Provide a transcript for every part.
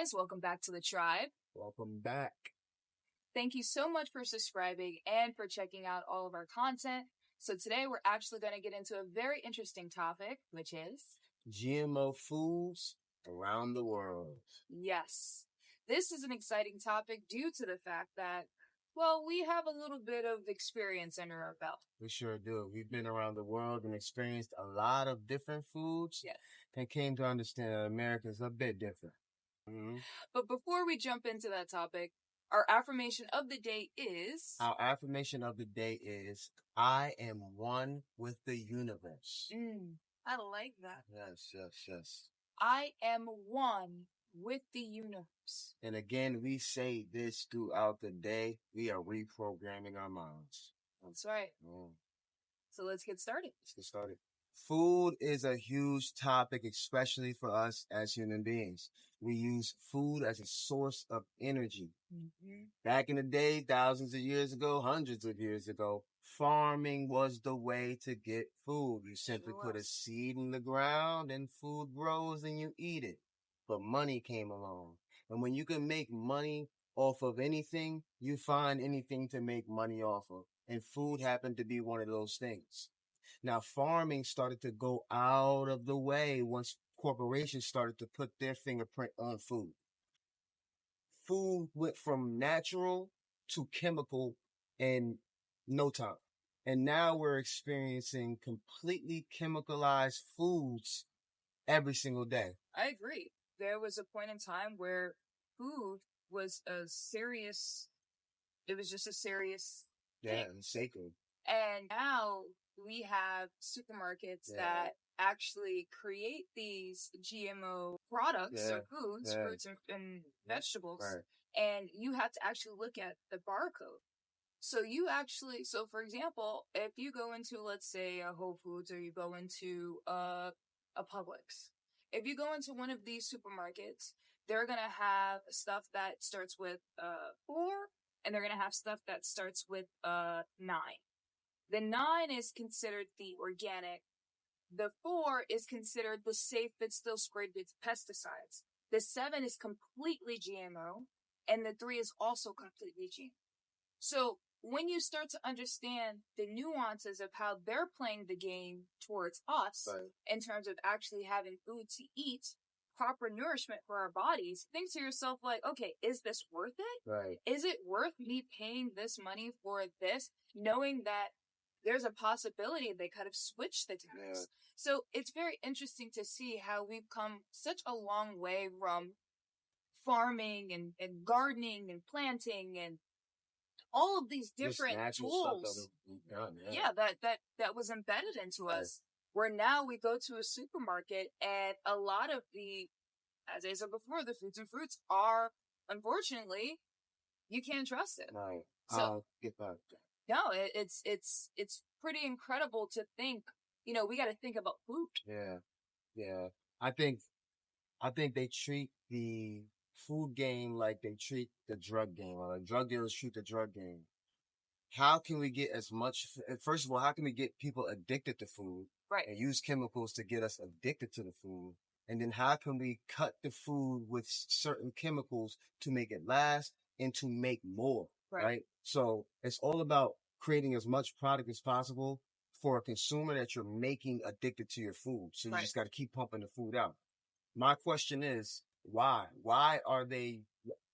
guys. Welcome back to the tribe. Welcome back. Thank you so much for subscribing and for checking out all of our content. So today we're actually going to get into a very interesting topic, which is GMO foods around the world. Yes. This is an exciting topic due to the fact that, well, we have a little bit of experience under our belt. We sure do. We've been around the world and experienced a lot of different foods. Yes. And came to understand that America is a bit different. Mm-hmm. But before we jump into that topic, our affirmation of the day is... Our affirmation of the day is, I am one with the universe. I like that. Yes. I am one with the universe. And again, we say this throughout the day. We are reprogramming our minds. That's right. So let's get started. Food is a huge topic, especially for us as human beings. We use food as a source of energy. Mm-hmm. Back in the day, thousands of years ago, hundreds of years ago, farming was the way to get food. You simply put a seed in the ground and food grows and you eat it. But money came along. And when you can make money off of anything, you find anything to make money off of. And food happened to be one of those things. Now, farming started to go out of the way once corporations started to put their fingerprint on food. Food went from natural to chemical in no time. And now we're experiencing completely chemicalized foods every single day. I agree. There was a point in time where food was just a serious thing. Sacred. And now we have supermarkets that actually create these GMO products or foods, fruits and vegetables. Right. And you have to actually look at the barcode. So for example, if you go into, let's say, a Whole Foods or you go into a Publix, if you go into one of these supermarkets, they're going to have stuff that starts with 4 and they're going to have stuff that starts with 9. The 9 is considered the organic. The 4 is considered the safe but still sprayed with pesticides. The 7 is completely GMO, and the 3 is also completely GMO. So when you start to understand the nuances of how they're playing the game towards us, in terms of actually having food to eat, proper nourishment for our bodies, think to yourself like, okay, is this worth it? Right. Is it worth me paying this money for this, knowing that there's a possibility they could have switched the tax? Yeah. So it's very interesting to see how we've come such a long way from farming and gardening and planting and all of these different tools. That was embedded into us. Where now we go to a supermarket and a lot of as I said before, the foods and fruits are, unfortunately, you can't trust it. Right. So get that. No, it's pretty incredible to think, we got to think about food. Yeah. I think they treat the food game like they treat the drug game, or the drug dealers treat the drug game. How can we get first of all, how can we get people addicted to food? Right. And use chemicals to get us addicted to the food? And then how can we cut the food with certain chemicals to make it last and to make more? Right? So it's all about creating as much product as possible for a consumer that you're making addicted to your food. So you just got to keep pumping the food out. My question is, why? Why are they,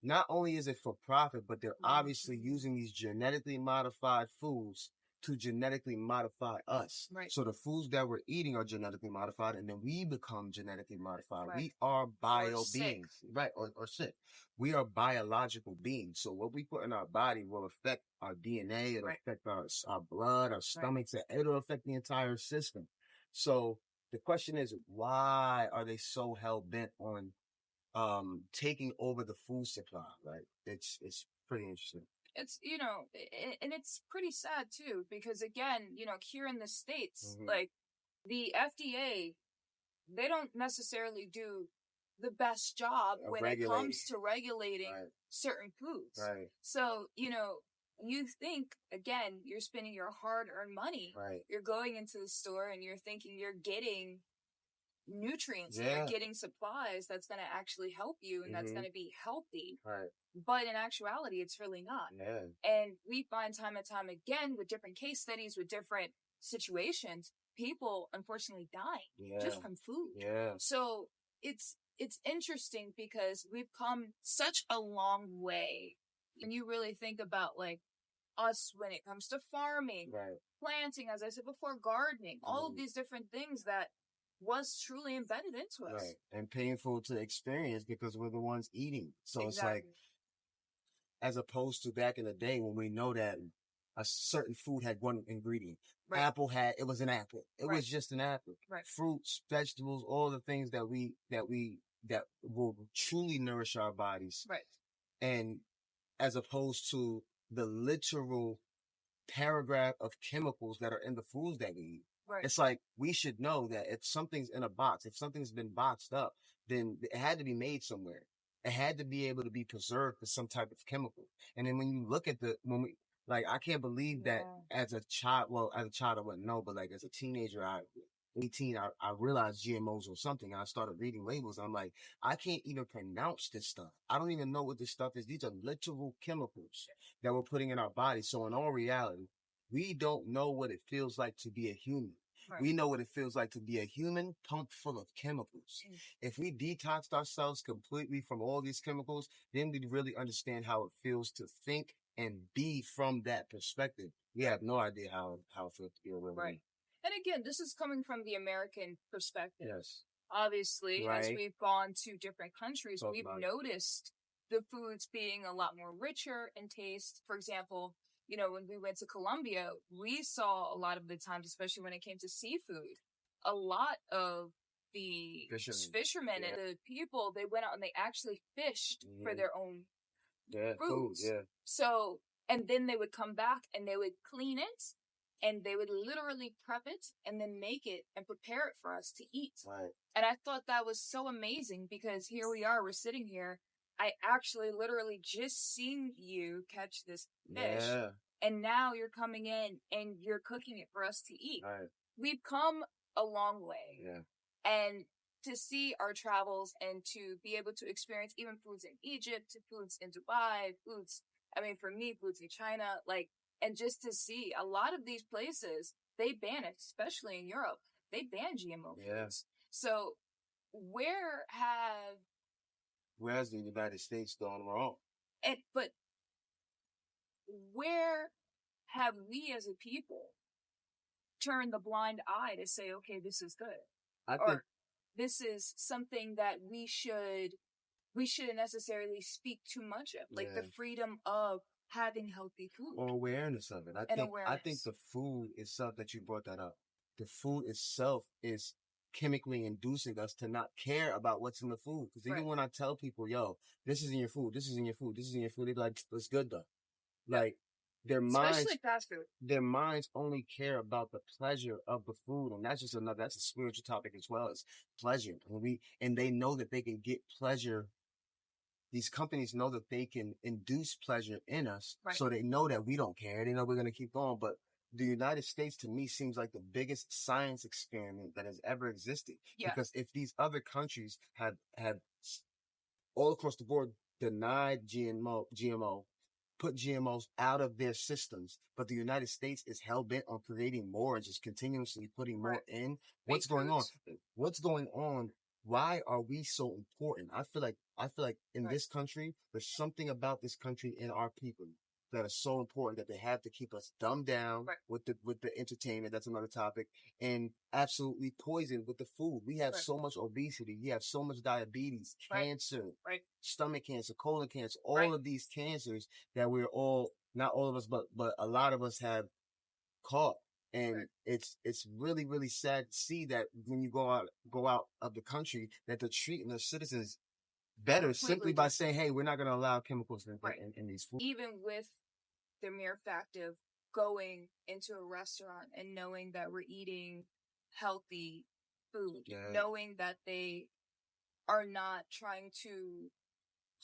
not only is it for profit, but they're obviously using these genetically modified foods to genetically modify us. Right. So the foods that we're eating are genetically modified, and then we become genetically modified. Right. We are bio beings. Right, or sick. We are biological beings. So what we put in our body will affect our DNA, it'll affect our blood, our stomachs, it'll affect the entire system. So the question is, why are they so hell-bent on taking over the food supply? Right? It's pretty interesting. It's, and it's pretty sad too, because again, here in the States, like the FDA, they don't necessarily do the best job when it comes to regulating certain foods. Right. So, you think, again, you're spending your hard-earned money. Right. You're going into the store and you're thinking you're getting nutrients and you're getting supplies that's going to actually help you and that's going to be healthy. Right. But in actuality, it's really not. Yeah. And we find time and time again with different case studies, with different situations, people unfortunately dying just from food. Yeah. So it's interesting because we've come such a long way. And you really think about like us when it comes to farming, planting, as I said before, gardening, all of these different things that was truly embedded into us. Right. And painful to experience because we're the ones eating. So it's like, as opposed to back in the day when we know that a certain food had one ingredient. Right. Apple it was an apple. It was just an apple. Right. Fruits, vegetables, all the things that will truly nourish our bodies. Right. And as opposed to the literal paragraph of chemicals that are in the foods that we eat. Right. It's like, we should know that if something's in a box, if something's been boxed up, then it had to be made somewhere. It had to be able to be preserved with some type of chemical. And then when you look at I can't believe that as a child, I wouldn't know, but like as a teenager, 18, I realized GMOs or something. And I started reading labels. And I'm like, I can't even pronounce this stuff. I don't even know what this stuff is. These are literal chemicals that we're putting in our body. So in all reality, we don't know what it feels like to be a human. Right. We know what it feels like to be a human pumped full of chemicals. If we detoxed ourselves completely from all these chemicals, then we'd really understand how it feels to think and be from that perspective. We have no idea how it feels to be a real human. And again, this is coming from the American perspective. Yes. Obviously, as we've gone to different countries, we've noticed the foods being a lot more richer in taste. For example, you know, when we went to Colombia, we saw a lot of the times, especially when it came to seafood, a lot of the fishermen and the people, they went out and they actually fished for their own foods. Food. So, and then they would come back and they would clean it and they would literally prep it and then make it and prepare it for us to eat. Right. And I thought that was so amazing because here we are, we're sitting here. I actually literally just seen you catch this fish. Yeah. And now you're coming in and you're cooking it for us to eat. Right. We've come a long way. Yeah. And to see our travels and to be able to experience even foods in Egypt, foods in Dubai, for me, foods in China, and just to see a lot of these places, they ban it, especially in Europe. They ban GMO foods. So where's the United States gone wrong? But where have we as a people turned the blind eye to say, okay, this is good? I think this is something that we shouldn't necessarily speak too much of, like the freedom of having healthy food. Or awareness of it. I think the food itself, that you brought that up, the food itself is chemically inducing us to not care about what's in the food. Because even when I tell people, yo, this is in your food, this is in your food, this is in your food, they're like, it's good though. Like, especially fast food. Their minds only care about the pleasure of the food. And that's that's a spiritual topic as well, as pleasure. And they know that they can get pleasure. These companies know that they can induce pleasure in us. Right. So they know that we don't care. They know we're going to keep going. But the United States, to me, seems like the biggest science experiment that has ever existed. Yeah. Because if these other countries have all across the board denied GMO, put GMOs out of their systems, but the United States is hell-bent on creating more and just continuously putting more in. What's going on? What's going on? Why are we so important? I feel like in this country, there's something about this country and our people that are so important that they have to keep us dumbed down with the entertainment. That's another topic. And absolutely poisoned with the food. We have so much obesity. We have so much diabetes, cancer, stomach cancer, colon cancer, all of these cancers that we're all, not all of us, but a lot of us have caught. And it's really, really sad to see that when you go out of the country, that they're treating their citizens better simply by saying, hey, we're not going to allow chemicals in these foods. Even with the mere fact of going into a restaurant and knowing that we're eating healthy food, knowing that they are not trying to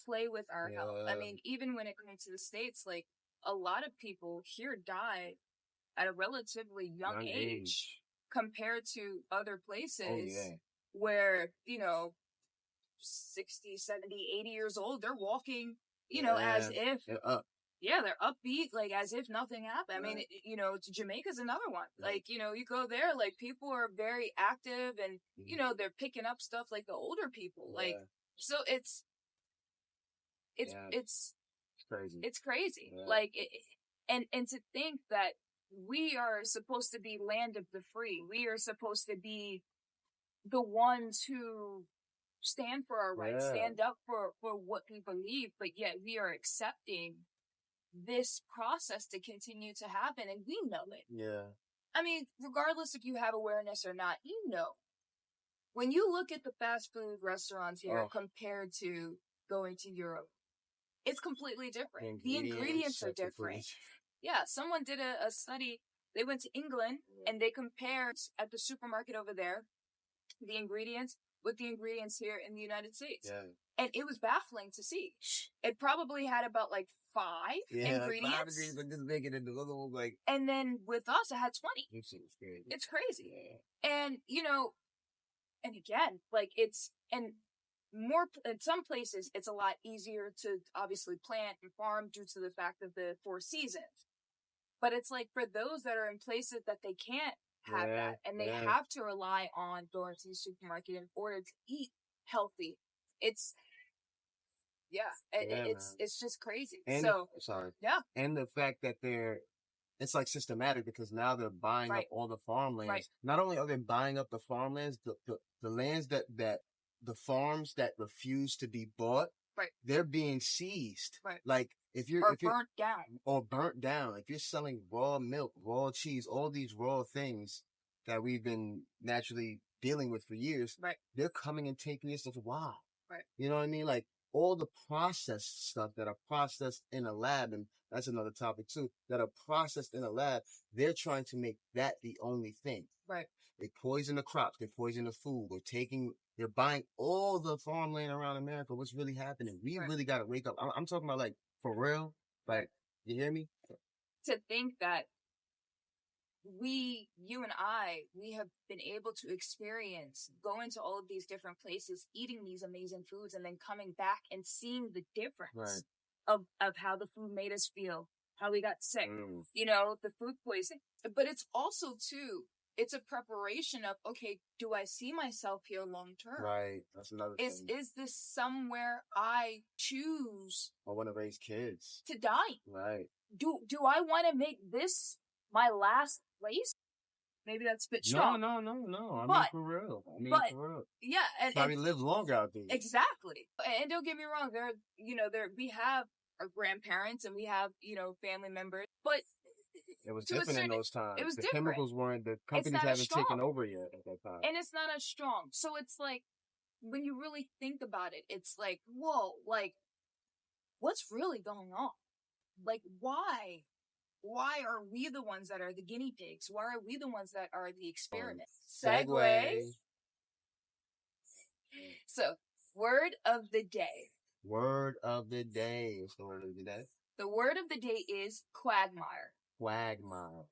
play with our health. I mean, even when it comes to the States, like, a lot of people here die at a relatively young age compared to other places where, 60, 70, 80 years old, they're walking, as if, they're upbeat, like as if nothing happened. Right. I mean, Jamaica's another one. Like, you go there, like people are very active and, they're picking up stuff like the older people. Like, so it's crazy. It's crazy. Yeah. Like, and to think that we are supposed to be land of the free. We are supposed to be the ones who stand for our rights, stand up for what we believe, but yet we are accepting this process to continue to happen, and we know it. Yeah. I mean, regardless if you have awareness or not, when you look at the fast food restaurants here compared to going to Europe, it's completely different. The ingredients are different. Yeah, someone did a study. They went to England and they compared at the supermarket over there the ingredients with the ingredients here in the United States. Yeah. And it was baffling to see. It probably had about like 5 ingredients. Like 5 ingredients, just making it like. And then with us, it had 20. It's crazy. Yeah. And, and again, like and more, in some places, it's a lot easier to obviously plant and farm due to the fact of the 4 seasons. But it's like for those that are in places that they can't have that, and they have to rely on going to the supermarket in order to eat healthy. It's just crazy. And and the fact that it's like systematic, because now they're buying up all the farmlands. Right. Not only are they buying up the farmlands, the lands that the farms that refuse to be bought, they're being seized. Right. Like if you're burnt down. If you're selling raw milk, raw cheese, all these raw things that we've been naturally dealing with for years, they're coming and taking this as wow. Right. You know what I mean? Like all the processed stuff that are processed in a lab, and that's another topic too, that are processed in a lab, they're trying to make that the only thing. Right. They poison the crops, they poison the food, they're buying all the farmland around America. What's really happening? We really got to wake up. I'm talking about, like, for real. Like, you hear me? To think that you and I, we have been able to experience going to all of these different places, eating these amazing foods, and then coming back and seeing the difference of how the food made us feel, how we got sick, the food poisoning. But it's also, too, it's a preparation of, okay, do I see myself here long term? Right. That's another thing. Is this somewhere I choose? I want to raise kids. To die. Right. Do I want to make this my last place? Maybe that's a bit strong. No. I mean, for real. Yeah. And probably live longer out there. Exactly. And don't get me wrong. We have our grandparents and we have, family members, but it was different in those times. It was different. Chemicals weren't, the companies haven't taken over yet at that time. And it's not as strong. So it's like, when you really think about it, it's like, whoa, like, what's really going on? Like, why? Why are we the ones that are the guinea pigs? Why are we the ones that are the experiment? Segue. So, word of the day. Word of the day. What's the word of the day? The word of the day is quagmire. Quagmire.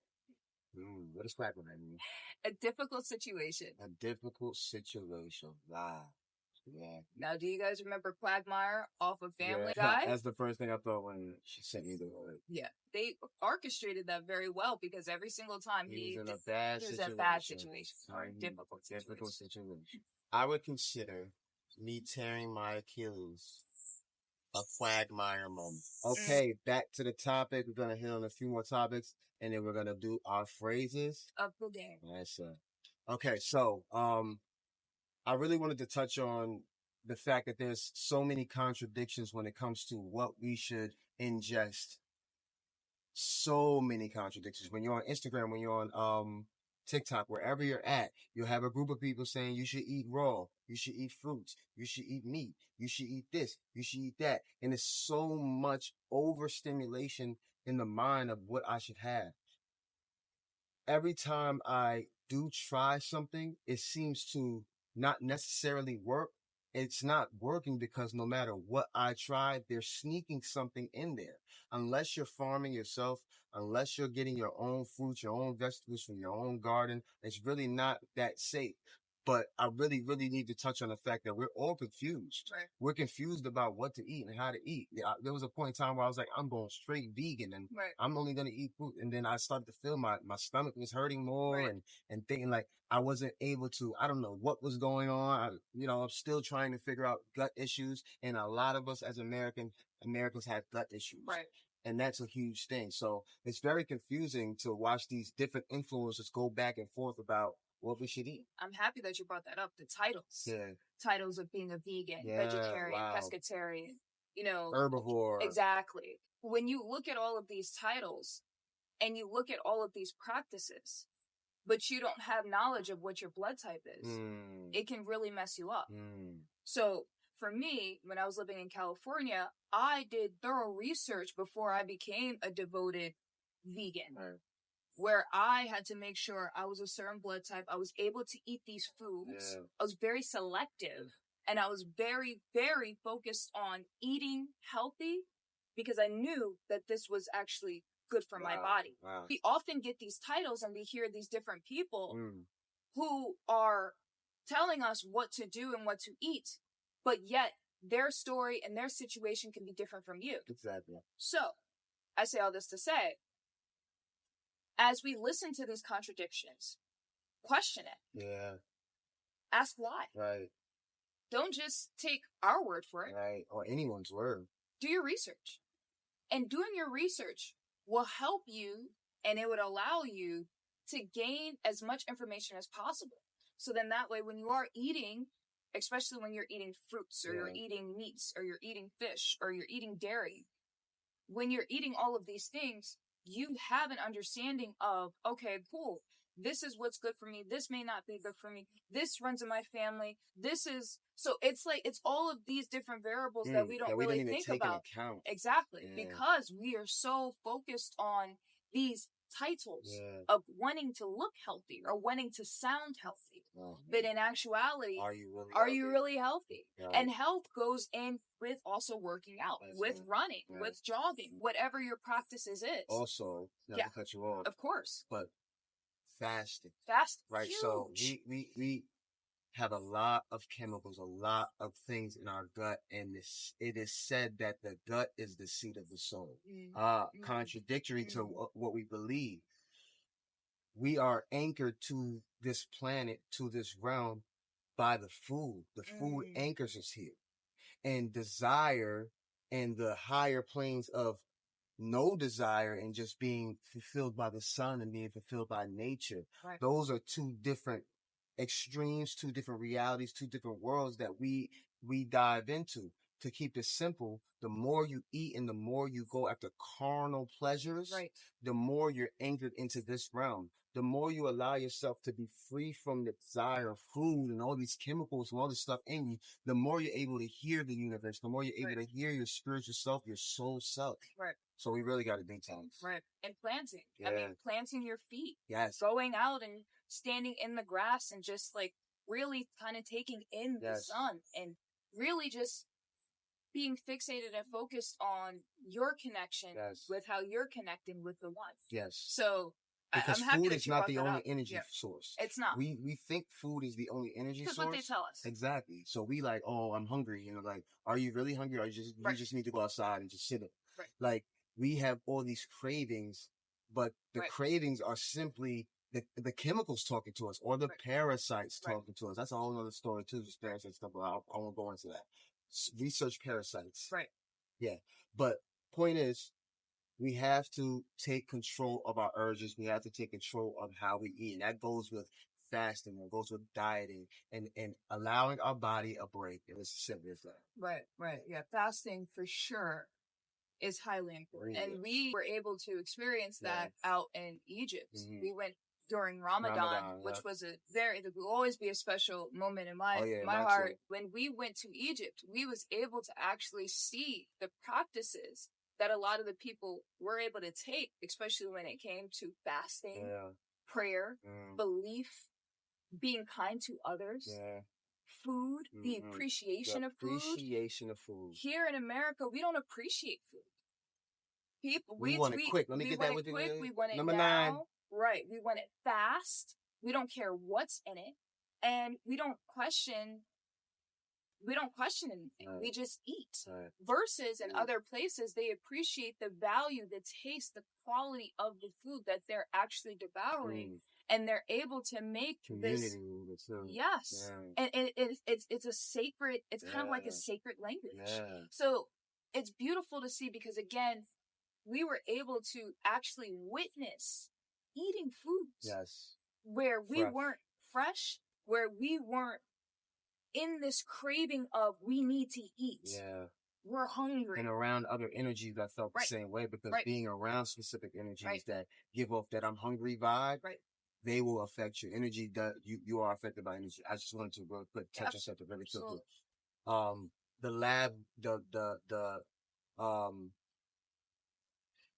What does quagmire mean? A difficult situation. A difficult situation. Wow. Yeah. Now, do you guys remember Quagmire off of Family Guy? That's the first thing I thought when she sent me the word. Yeah. They orchestrated that very well, because every single time he was in a bad situation. Or a difficult situation. I would consider me tearing my Achilles a quagmire moment. Okay, back to the topic. We're going to hit on a few more topics, and then we're going to do our phrases of the day. Nice. Okay, so I really wanted to touch on the fact that there's so many contradictions when it comes to what we should ingest. So many contradictions. When you're on Instagram, when you're on TikTok, wherever you're at, you'll have a group of people saying you should eat raw, you should eat fruits, you should eat meat, you should eat this, you should eat that. And there's so much overstimulation in the mind of what I should have. Every time I do try something, it seems to not necessarily work. It's not working because no matter what I try, they're sneaking something in there. Unless you're farming yourself, unless you're getting your own fruits, your own vegetables from your own garden, it's really not that safe. But I really, really need to touch on the fact that we're all confused. Right. We're confused about what to eat and how to eat. There was a point in time where I was like, I'm going straight vegan and I'm only going to eat fruit. And then I started to feel my stomach was hurting more and thinking like I wasn't able to, I don't know what was going on. I'm still trying to figure out gut issues. And a lot of us as Americans have gut issues. Right. And that's a huge thing. So it's very confusing to watch these different influencers go back and forth about what we should eat. I'm happy that you brought that up. The titles. Yeah. Titles of being a vegan, vegetarian, pescatarian, herbivore. Exactly. When you look at all of these titles and you look at all of these practices, but you don't have knowledge of what your blood type is, it can really mess you up. So for me, when I was living in California, I did thorough research before I became a devoted vegan. Right. Where I had to make sure I was a certain blood type. I was able to eat these foods. Yeah. I was very selective. And I was very, very focused on eating healthy because I knew that this was actually good for my body. Wow. We often get these titles and we hear these different people who are telling us what to do and what to eat. But yet their story and their situation can be different from you. Exactly. So I say all this to say, as we listen to these contradictions, question it. Yeah. Ask why. Right. Don't just take our word for it. Right. Or anyone's word. Do your research. And doing your research will help you and it would allow you to gain as much information as possible. So then that way when you are eating, especially when you're eating fruits or you're eating meats or you're eating fish or you're eating dairy, when you're eating all of these things, you have an understanding of, okay, cool. This is what's good for me. This may not be good for me. This runs in my family. So it's like, it's all of these different variables that we don't really think about. Account. Exactly. Yeah. Because we are so focused on these titles of wanting to look healthy or wanting to sound healthy. But in actuality, are you really healthy? Right. And health goes in with also working out, with running, with jogging, whatever your practices is. Also, not to cut you off. Of course. But fasting. Right. Huge. So we have a lot of chemicals, a lot of things in our gut, and it is said that the gut is the seat of the soul. Contradictory to what we believe. We are anchored to this planet, to this realm by the food. The food anchors us here. And desire and the higher planes of no desire and just being fulfilled by the sun and being fulfilled by nature. Right. Those are two different extremes, two different realities, two different worlds that we dive into. To keep it simple, the more you eat and the more you go after carnal pleasures, the more you're anchored into this realm. The more you allow yourself to be free from the desire of food and all these chemicals and all this stuff in you, the more you're able to hear the universe, the more you're able to hear your spiritual self, your soul self. Right. So we really got to do time. Right. And planting. Yeah. I mean, planting your feet. Yes. Going out and standing in the grass and just like really kind of taking in the sun and really just being fixated and focused on your connection with how you're connecting with the one. Yes. So because I'm happy food that is you not brought the that only up. energy source. It's not. We think food is the only energy source. That's what they tell us. Exactly. So we like, oh, I'm hungry. Like, are you really hungry? Or you just need to go outside and just sit it. Right. Like, we have all these cravings, but the cravings are simply the chemicals talking to us or the parasites talking to us. That's a whole other story too, just parasite stuff, but I won't go into that. Research parasites. Right. Yeah. But point is, we have to take control of our urges. We have to take control of how we eat. And that goes with fasting. It goes with dieting and allowing our body a break. It was simple as that. Right. Yeah. Fasting for sure is highly important. And we were able to experience that out in Egypt. Mm-hmm. We went during Ramadan, which was there will always be a special moment in my heart. Too. When we went to Egypt, we was able to actually see the practices that a lot of the people were able to take, especially when it came to fasting, prayer, belief, being kind to others, food, the appreciation of food. Here in America, we don't appreciate food. We want it quick. Let me get that with you. We want it Number now. 9. Right. We want it fast. We don't care what's in it. and we don't question anything. Right. We just eat. Right. Versus in other places, they appreciate the value, the taste, the quality of the food that they're actually devouring. And they're able to make community this. too. Yes. Yeah. And it's a sacred, it's kind of like a sacred language. Yeah. So it's beautiful to see because, again, we were able to actually witness eating foods. Yes. Where we weren't fresh, where we weren't in this craving of we need to eat. Yeah. We're hungry. And around other energies that felt the same way, because being around specific energies that give off that I'm hungry vibe, they will affect your energy. That you are affected by energy. I just wanted to real quick touch on something really quickly.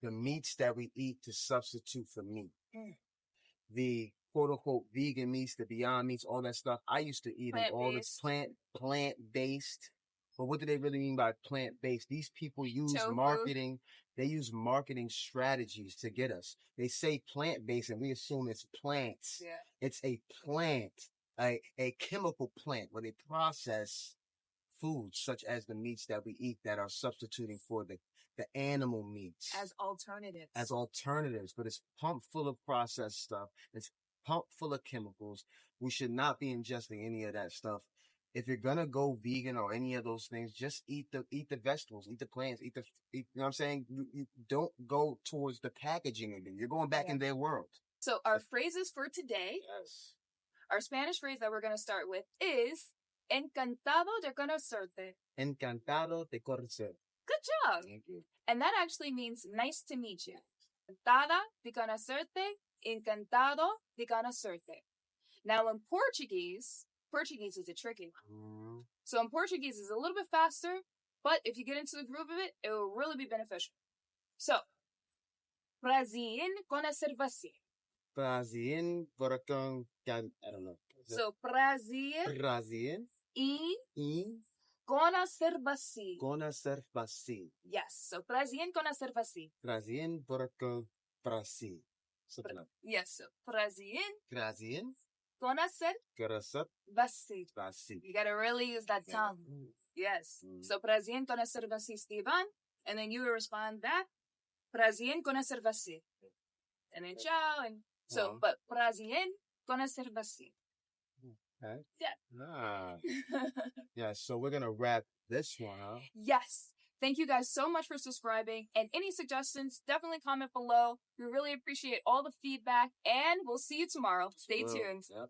The meats that we eat to substitute for meat. The quote unquote vegan meats, the Beyond Meats, all that stuff. I used to eat all this plant-based. But what do they really mean by plant-based? These people use marketing. They use marketing strategies to get us. They say plant-based and we assume it's plants. Yeah. It's a plant, a chemical plant where they process foods such as the meats that we eat that are substituting for the animal meats. As alternatives. But it's pumped full of processed stuff. It's pumped full of chemicals. We should not be ingesting any of that stuff. If you're gonna go vegan or any of those things, just eat the vegetables, eat the plants, eat you know what I'm saying? You don't go towards the packaging again. You're going back in their world. So our phrases for today, our Spanish phrase that we're gonna start with is Encantado de conocerte. Encantado de conocer. Good job. Thank you. And that actually means nice to meet you. Encantada de conocerte. Encantado de conocerte. Now in Portuguese is a tricky one. So in Portuguese is a little bit faster, but if you get into the groove of it, it will really be beneficial. So, prazer em conhecer você. Prazer em I don't know. So prazer em conhecer você. Conhecer você. Yes. So prazer em conhecer você. Prazer em prazer. Yes. So prazer em conhecer você. You gotta really use that tongue. Yes. So prazer em conhecer você, Esteban. And then you will respond back. Prazer em conhecer você. And then ciao. And so, but prazer em conhecer você. Okay. Yeah. Yeah, so we're going to wrap this one up. Yes. Thank you guys so much for subscribing. And any suggestions, definitely comment below. We really appreciate all the feedback. And we'll see you tomorrow. Stay tuned. Yep.